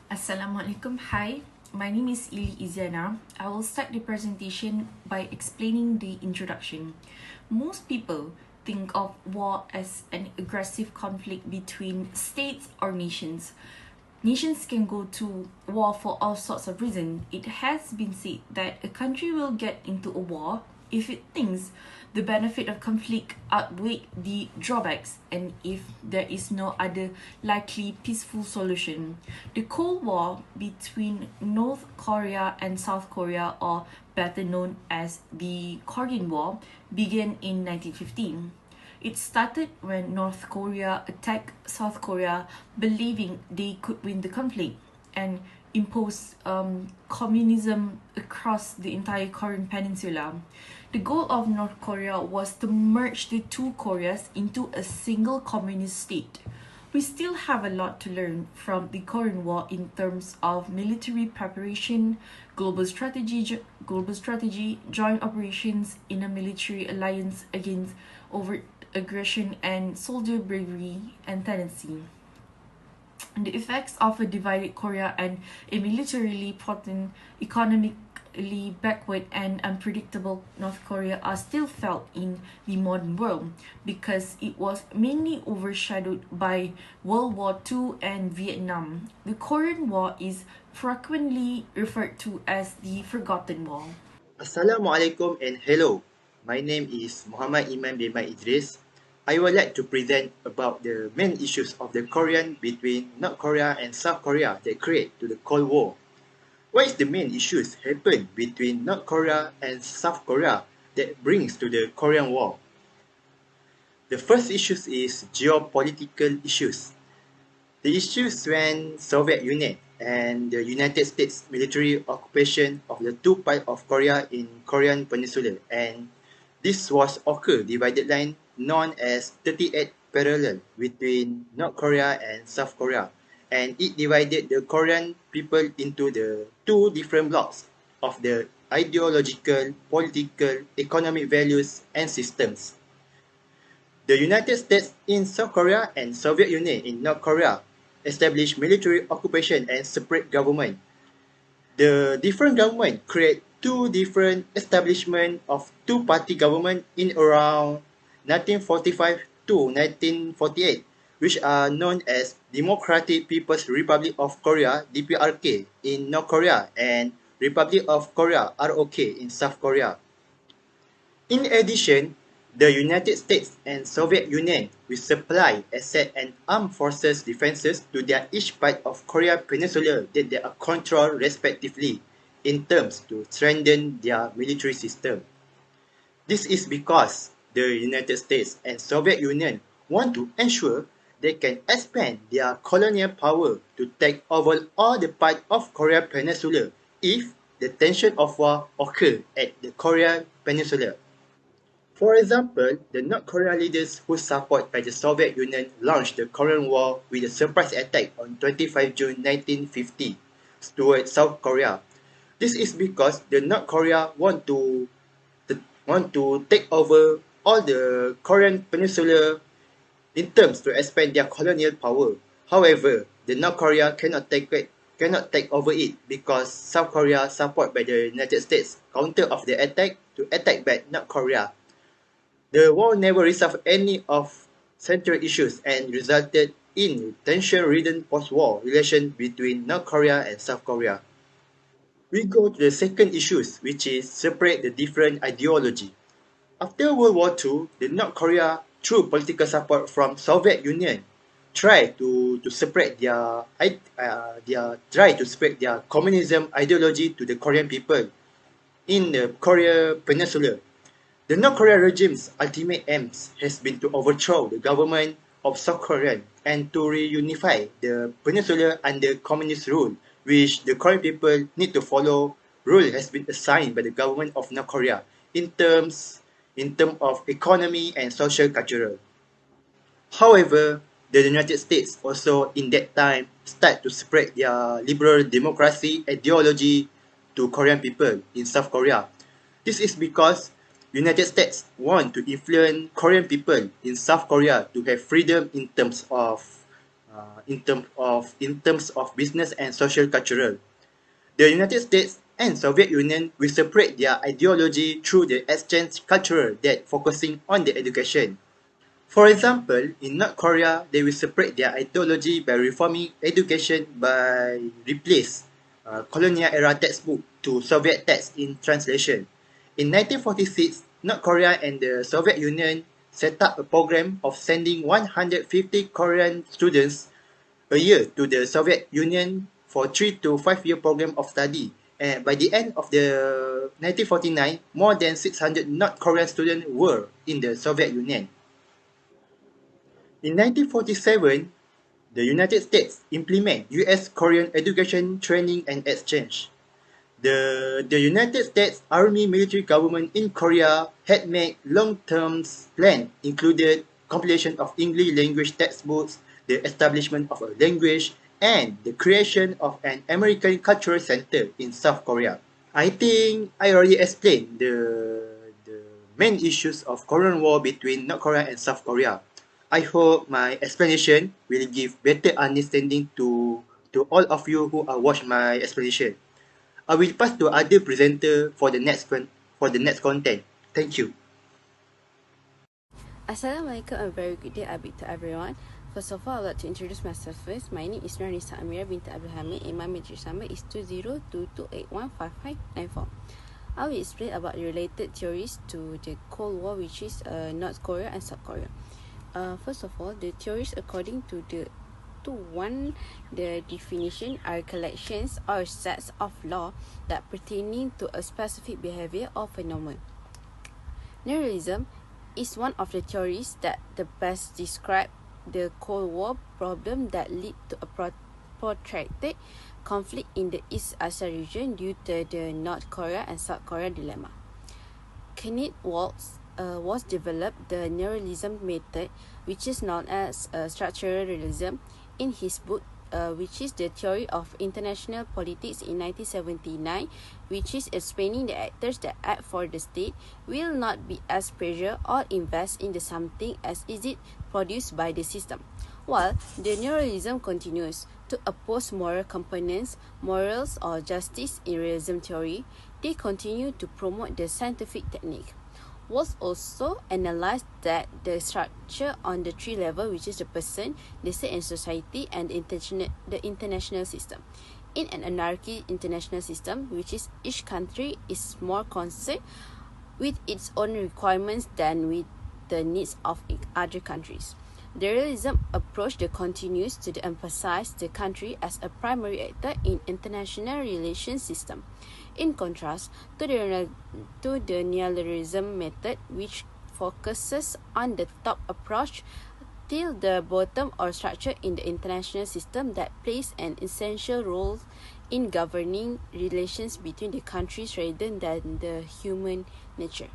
Assalamualaikum. Hi, my name is EZYANA. I will start the presentation by explaining the introduction. Most people think of war as an aggressive conflict between states or nations. Nations can go to war for all sorts of reasons. It has been said that a country will get into a war if it thinks the benefit of conflict outweigh the drawbacks and if there is no other likely peaceful solution. The Cold War between North Korea and South Korea, or better known as the Korean War, began in 1915. It started when North Korea attacked South Korea, believing they could win the conflict and impose communism across the entire Korean peninsula. The goal of North Korea was to merge the two Koreas into a single communist state. We still have a lot to learn from the Korean War in terms of military preparation, global strategy, joint operations in a military alliance against overt aggression, and soldier bravery and tendency. The effects of a divided Korea and a militarily potent, economically backward and unpredictable North Korea are still felt in the modern world because it was mainly overshadowed by World War II and Vietnam. The Korean War is frequently referred to as the Forgotten War. Assalamualaikum and hello. My name is Mohamad Iman bin Idris. I would like to present about the main issues of the Korean between North Korea and South Korea that create to the Cold War. What is the main issues happen between North Korea and South Korea that brings to the Korean War? The first issue is geopolitical issues. The issues when Soviet Union and the United States military occupation of the two parts of Korea in Korean Peninsula, and this was occur divided line known as 38 parallel between North Korea and South Korea, and it divided the Korean people into the two different blocks of the ideological, political, economic values and systems. The United States in South Korea and Soviet Union in North Korea established military occupation and separate government. The different government create two different establishment of two-party government in around 1945 to 1948, which are known as Democratic People's Republic of Korea (DPRK) in North Korea and Republic of Korea (ROK) in South Korea. In addition, the United States and Soviet Union will supply asset and armed forces defenses to their each part of Korea Peninsula that they are controlled respectively in terms to strengthen their military system. This is because the United States and Soviet Union want to ensure they can expand their colonial power to take over all the part of Korea Peninsula if the tension of war occur at the Korean Peninsula. For example, the North Korean leaders who support by the Soviet Union launched the Korean War with a surprise attack on 25 June 1950 towards South Korea. This is because the North Korea want to take over all the Korean Peninsula in terms to expand their colonial power. However, the North Korea cannot take over it because South Korea support by the United States counter of the attack to attack back North Korea. The war never resolved any of central issues and resulted in tension-ridden post-war relations between North Korea and South Korea. We go to the second issue, which is separate the different ideology. After World War II, the North Korea, through political support from Soviet Union, tried to separate their communism ideology to the Korean people in the Korea Peninsula. The North Korea regime's ultimate aims has been to overthrow the government of South Korea and to reunify the peninsula under communist rule, which the Korean people need to follow. Rule has been assigned by the government of North Korea in terms of economy and social cultural. However, the United States also in that time start to spread their liberal democracy ideology to Korean people in South Korea. This is because United States want to influence Korean people in South Korea to have freedom in terms of in terms of business and social cultural. The United States and Soviet Union will separate their ideology through the exchange cultural that focusing on the education. For example, in North Korea, they will separate their ideology by reforming education by replace colonial era textbook to Soviet text in translation. In 1946, North Korea and the Soviet Union set up a program of sending 150 Korean students a year to the Soviet Union for 3 to 5 year program of study. And by the end of the 1949, more than 600 North Korean students were in the Soviet Union. In 1947, the United States implement US-Korean education training and exchange. The United States Army military government in Korea had made long-term plan included compilation of English language textbooks, the establishment of a language, and the creation of an American Cultural Center in South Korea. I think I already explained the main issues of Korean War between North Korea and South Korea. I hope my explanation will give better understanding to all of you who are watch my explanation. I will pass to other presenter for the next content. Thank you. Assalamualaikum and very good day to everyone. First of all, I would like to introduce myself first. My name is NURHANISAH AMIRAH binti Abdul Hamid, and my matric number is 2022815594. I will explain about the related theories to the Cold War, which is North Korea and South Korea. First of all, the theories according to the definition are collections or sets of law that pertaining to a specific behavior or phenomenon. Neoliberalism is one of the theories that the best describe the Cold War problem that lead to a protracted conflict in the East Asia region due to the North Korea and South Korea dilemma. Kenneth Waltz was developed the neoliberalism method, which is known as structural realism, in his book, which is the theory of international politics in 1979, which is explaining the actors that act for the state will not be as pressure or invest in the something as is it produced by the system. While the neoliberalism continues to oppose moral components, morals or justice in realism theory, they continue to promote the scientific technique. Was also analysed that the structure on the three levels, which is the person, the state and society, and the international system. In an anarchy international system, which is each country is more concerned with its own requirements than with the needs of other countries. The realism approach continues to emphasize the country as a primary actor in international relations system. In contrast to the neoliberalism method, which focuses on the top approach till the bottom or structure in the international system that plays an essential role in governing relations between the countries rather than the human nature.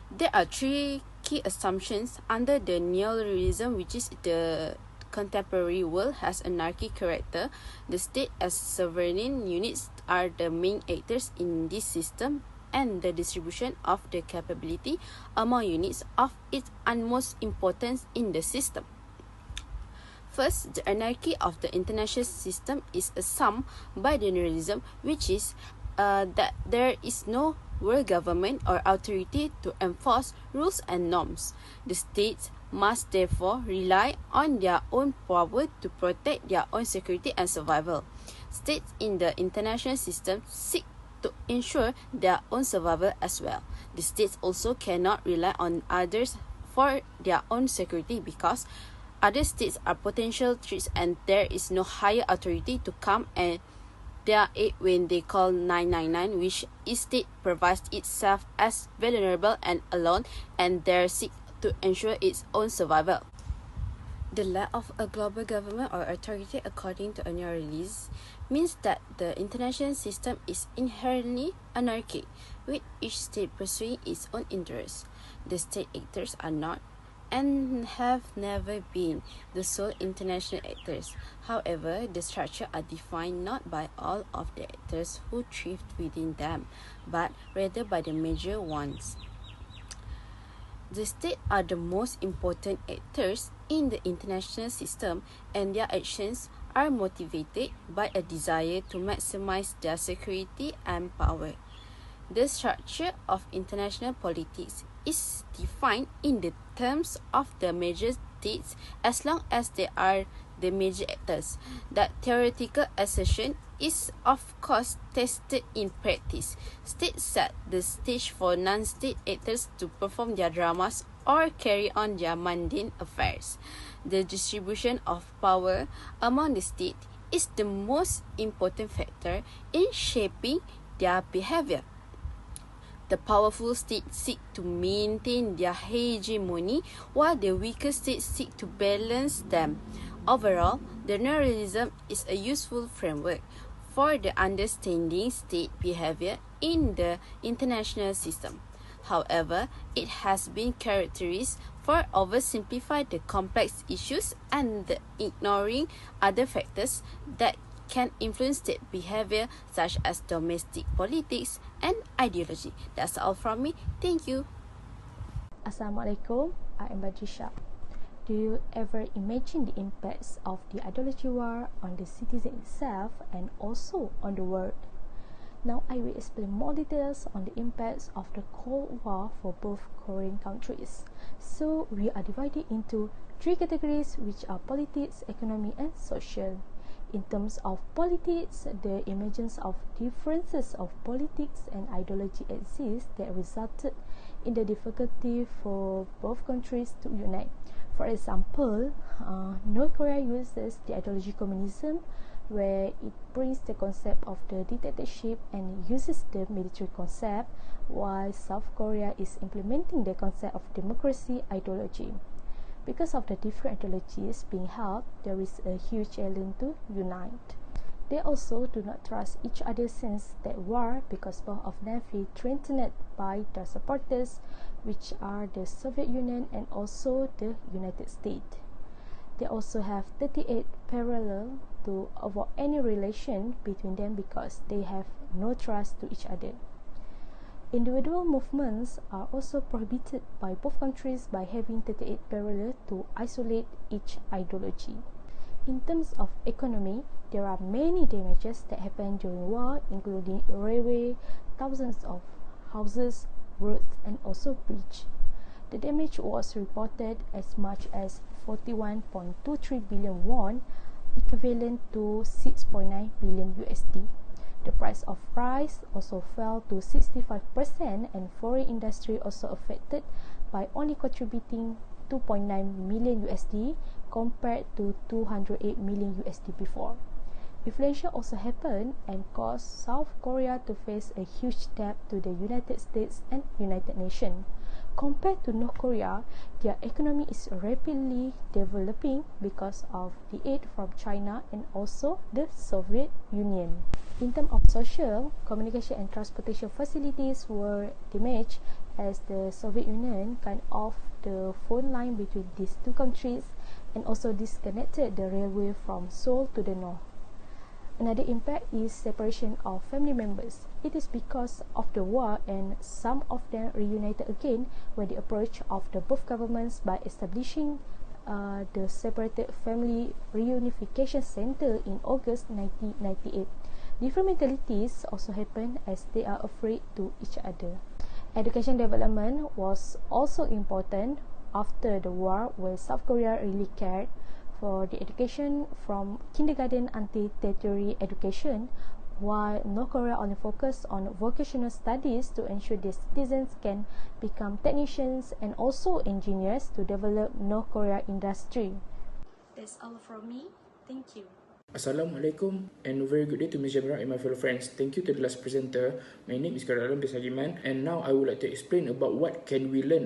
There are three key assumptions under the neoliberalism, which is the contemporary world has anarchy character. The state as sovereign units are the main actors in this system, and the distribution of the capability among units of its utmost importance in the system. First, the anarchy of the international system is assumed by the neoliberalism, which is that there is no world government or authority to enforce rules and norms. The states must therefore rely on their own power to protect their own security and survival. States in the international system seek to ensure their own survival as well. The states also cannot rely on others for their own security because other states are potential threats and there is no higher authority to come and their aid when they call 999, which each state provides itself as vulnerable and alone and there seek to ensure its own survival. The lack of a global government or authority according to a neoliberalism means that the international system is inherently anarchic, with each state pursuing its own interests. The state actors are not and have never been the sole international actors. However, the structure are defined not by all of the actors who thrive within them, but rather by the major ones. The states are the most important actors in the international system, and their actions are motivated by a desire to maximize their security and power. The structure of international politics is defined in the terms of the major states as long as they are the major actors. That theoretical assertion is of course tested in practice. States set the stage for non-state actors to perform their dramas or carry on their mundane affairs. The distribution of power among the states is the most important factor in shaping their behavior. The powerful states seek to maintain their hegemony, while the weaker states seek to balance them. Overall, the neoliberalism is a useful framework for the understanding state behavior in the international system. However, it has been characterized for oversimplifying the complex issues and ignoring other factors that can influence state behavior, such as domestic politics and ideology. That's all from me. Thank you. Assalamualaikum, I am BADRISHA. Do you ever imagine the impacts of the ideology war on the citizen itself and also on the world? Now I will explain more details on the impacts of the Cold War for both Korean countries. So we are divided into three categories, which are politics, economy and social. In terms of politics, the emergence of differences of politics and ideology exists that resulted in the difficulty for both countries to unite. For example, North Korea uses the ideology communism, where it brings the concept of the dictatorship and uses the military concept, while South Korea is implementing the concept of democracy ideology. Because of the different ideologies being held, there is a huge challenge to unite. They also do not trust each other since that war, because both of them feel threatened by their supporters, which are the Soviet Union and also the United States. They also have 38 parallel to avoid any relation between them because they have no trust to each other. Individual movements are also prohibited by both countries by having 38 parallel to isolate each ideology. In terms of economy, there are many damages that happen during war, including railway, thousands of houses, roads, and also bridge. The damage was reported as much as 41.23 billion won, equivalent to 6.9 billion USD. The price of rice also fell to 65%, and foreign industry also affected by only contributing 2.9 million USD compared to 208 million USD before. Inflation also happened and caused South Korea to face a huge debt to the United States and United Nations. Compared to North Korea, their economy is rapidly developing because of the aid from China and also the Soviet Union. In terms of social, communication and transportation facilities were damaged as the Soviet Union cut off the phone line between these two countries and also disconnected the railway from Seoul to the north. Another impact is separation of family members. It is because of the war, and some of them reunited again when the approach of the both governments by establishing the separated family reunification center in August 1998. Different mentalities also happen as they are afraid to each other. Education development was also important after the war, where South Korea really cared for the education from kindergarten until tertiary education, while North Korea only focused on vocational studies to ensure their citizens can become technicians and also engineers to develop North Korea industry. That's all from me. Thank you. Assalamualaikum and a very good day to Ms. AMIRAH and my fellow friends. Thank you to the last presenter. My name is KHAIRUL by SAGIMAN, and now I would like to explain about what can we learn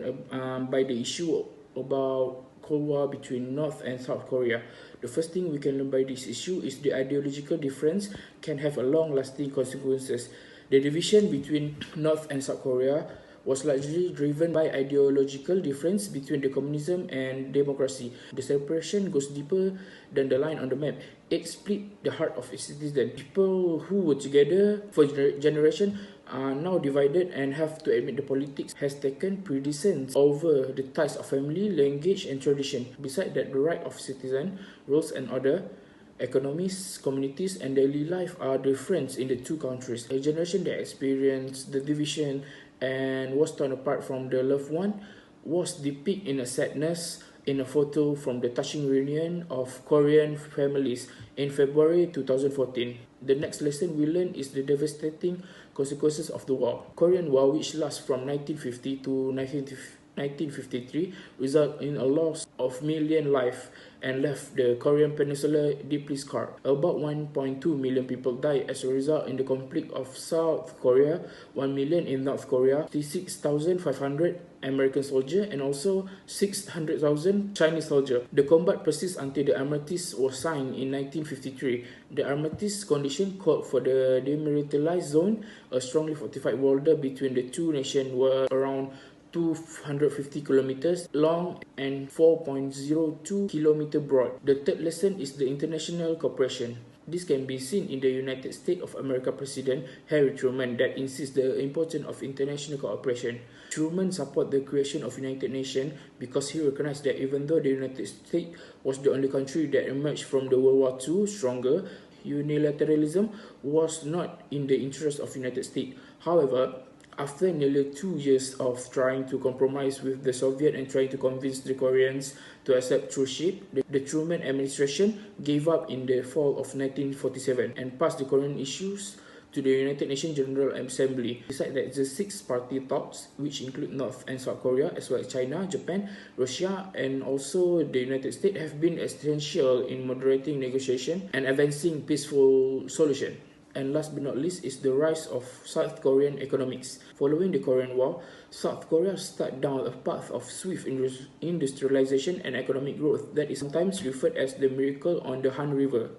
by the issue about Cold War between North and South Korea. The first thing we can learn by this issue is the ideological difference can have a long-lasting consequences. The division between North and South Korea was largely driven by ideological difference between the communism and democracy. The separation goes deeper than the line on the map. It split the heart of its citizens. People who were together for generation are now divided and have to admit the politics has taken precedence over the ties of family, language and tradition. Besides that, the right of citizen, rules and order, economies, communities and daily life are different in the two countries. A generation that experienced the division and was torn apart from the loved one was depicted in a sadness in a photo from the touching reunion of Korean families in February 2014. The next lesson we learn is the devastating consequences of the war. Korean War, which lasts from 1950 to 1953, resulted in a loss of million lives and left the Korean Peninsula deeply scarred. About 1.2 million people died as a result in the conflict of South Korea, 1 million in North Korea, 36,500 American soldiers and also 600,000 Chinese soldiers. The combat persists until the armistice was signed in 1953. The armistice condition called for the demilitarized zone, a strongly fortified border between the two nations were around 250 kilometers long and 4.02 kilometers broad. The third lesson is the international cooperation. This can be seen in the United States of America President Harry Truman that insists the importance of international cooperation. Truman supported the creation of United Nations because he recognized that even though the United States was the only country that emerged from the World War II stronger, unilateralism was not in the interest of United States. However, after nearly 2 years of trying to compromise with the Soviet and trying to convince the Koreans to accept truce, the Truman administration gave up in the fall of 1947 and passed the Korean issues to the United Nations General Assembly. Besides that, the six-party talks, which include North and South Korea, as well as China, Japan, Russia, and also the United States, have been essential in moderating negotiation and advancing peaceful solution. And last but not least is the rise of South Korean economics. Following the Korean War, South Korea started down a path of swift industrialization and economic growth that is sometimes referred as the miracle on the Han River.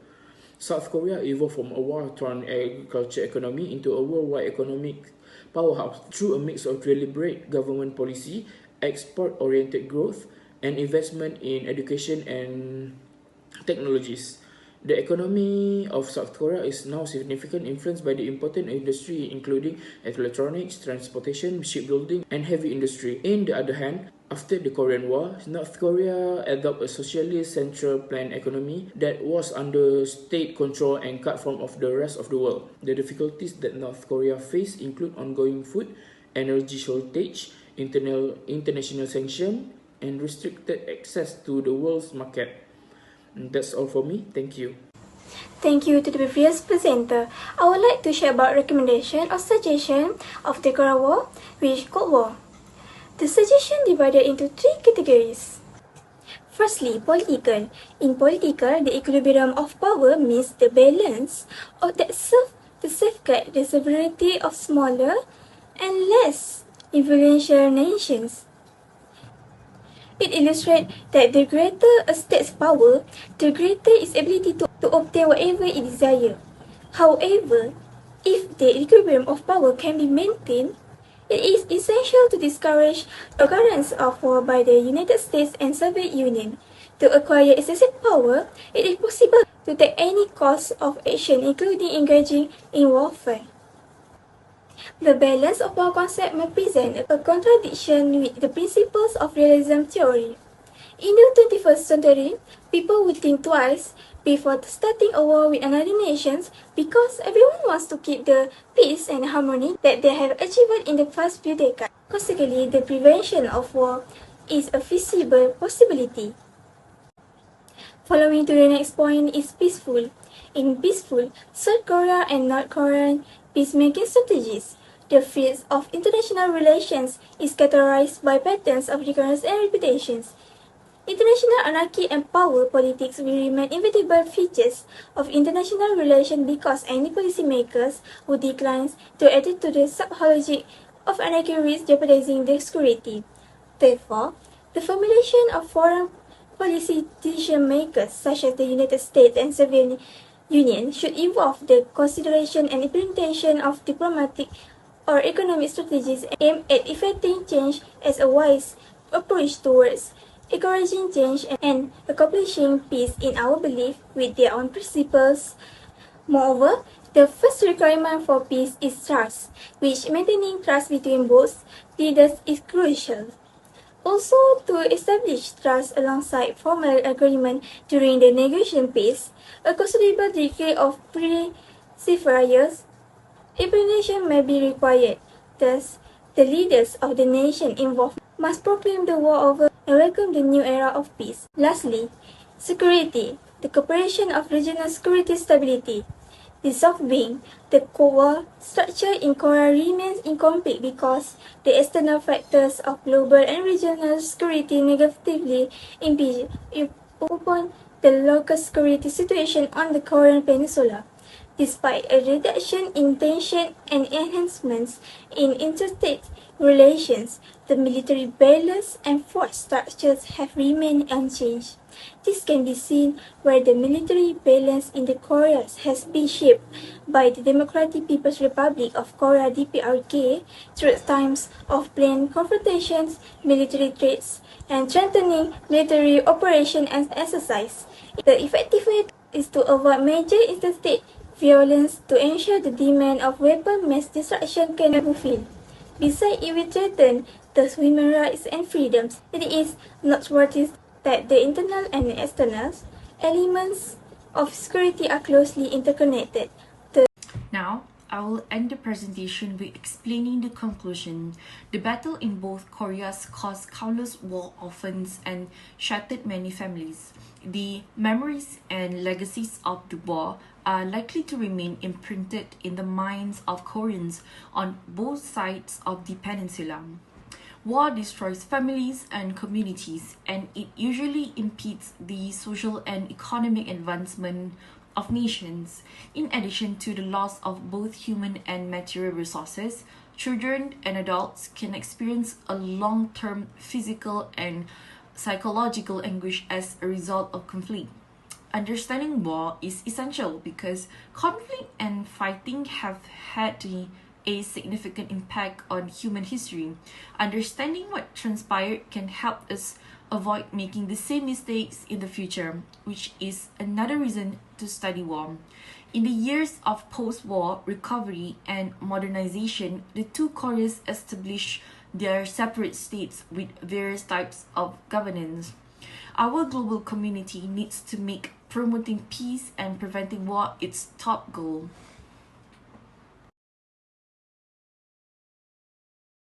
South Korea evolved from a war-torn agriculture economy into a worldwide economic powerhouse through a mix of deliberate government policy, export-oriented growth, and investment in education and technologies. The economy of South Korea is now significantly influenced by the important industry including electronics, transportation, shipbuilding, and heavy industry. On the other hand, after the Korean War, North Korea adopted a socialist central planned economy that was under state control and cut from of the rest of the world. The difficulties that North Korea faced include ongoing food, energy shortage, international sanction, and restricted access to the world's market. That's all for me. Thank you. Thank you to the previous presenter. I would like to share about recommendation or suggestion of the Korean War, which Cold War. The suggestion divided into 3 categories. Firstly, political. In political, the equilibrium of power means the balance of that serve to safeguard the sovereignty of smaller and less influential nations. It illustrates that the greater a state's power, the greater its ability to obtain whatever it desires. However, if the equilibrium of power can be maintained, it is essential to discourage the occurrence of war by the United States and Soviet Union. To acquire excessive power, it is possible to take any course of action, including engaging in warfare. The balance of power concept may present a contradiction with the principles of realism theory. In the 21st century, people would think twice before starting a war with another nation because everyone wants to keep the peace and harmony that they have achieved in the past few decades. Consequently, the prevention of war is a feasible possibility. Following to the next point is peaceful. In peaceful, South Korea and North Korean peacemaking strategies, the field of international relations is characterized by patterns of recurrence and repetitions. International anarchy and power politics will remain inevitable features of international relations because any policymakers who declines to adhere to the sublogic of anarchy risks jeopardizing their security. Therefore, the formulation of foreign policy decision makers such as the United States and Soviet Union should involve the consideration and implementation of diplomatic or economic strategies aimed at effecting change as a wise approach towards encouraging change and accomplishing peace in our belief with their own principles. Moreover, the first requirement for peace is trust, which maintaining trust between both leaders is crucial. Also, to establish trust alongside formal agreement during the negotiation phase, a considerable degree of perseverance implementation may be required. Thus, the leaders of the nation involved must proclaim the war over and welcome the new era of peace. Lastly, security, the cooperation of regional security stability. Dissolving the Cold structure in Korea remains incomplete because the external factors of global and regional security negatively impinge upon the local security situation on the Korean Peninsula. Despite a reduction in tension and enhancements in interstate relations, the military balance and force structures have remained unchanged. This can be seen where the military balance in the Koreas has been shaped by the Democratic People's Republic of Korea (DPRK) through times of planned confrontations, military threats, and strengthening military operation and exercise. The effective way is to avoid major interstate violence to ensure the demand of weapon mass destruction can be fulfilled. Besides, it will threaten the human rights and freedoms. It is noteworthy that the internal and external elements of security are closely interconnected. Now, I will end the presentation with explaining the conclusion. The battle in both Koreas caused countless war orphans and shattered many families. The memories and legacies of the war are likely to remain imprinted in the minds of Koreans on both sides of the peninsula. War destroys families and communities, and it usually impedes the social and economic advancement of nations. In addition to the loss of both human and material resources, children and adults can experience a long-term physical and psychological anguish as a result of conflict. Understanding war is essential because conflict and fighting have had a significant impact on human history. Understanding what transpired can help us avoid making the same mistakes in the future, which is another reason to study war. In the years of post-war recovery and modernization, the two Koreas established their separate states with various types of governance. Our global community needs to make promoting peace and preventing war its top goal.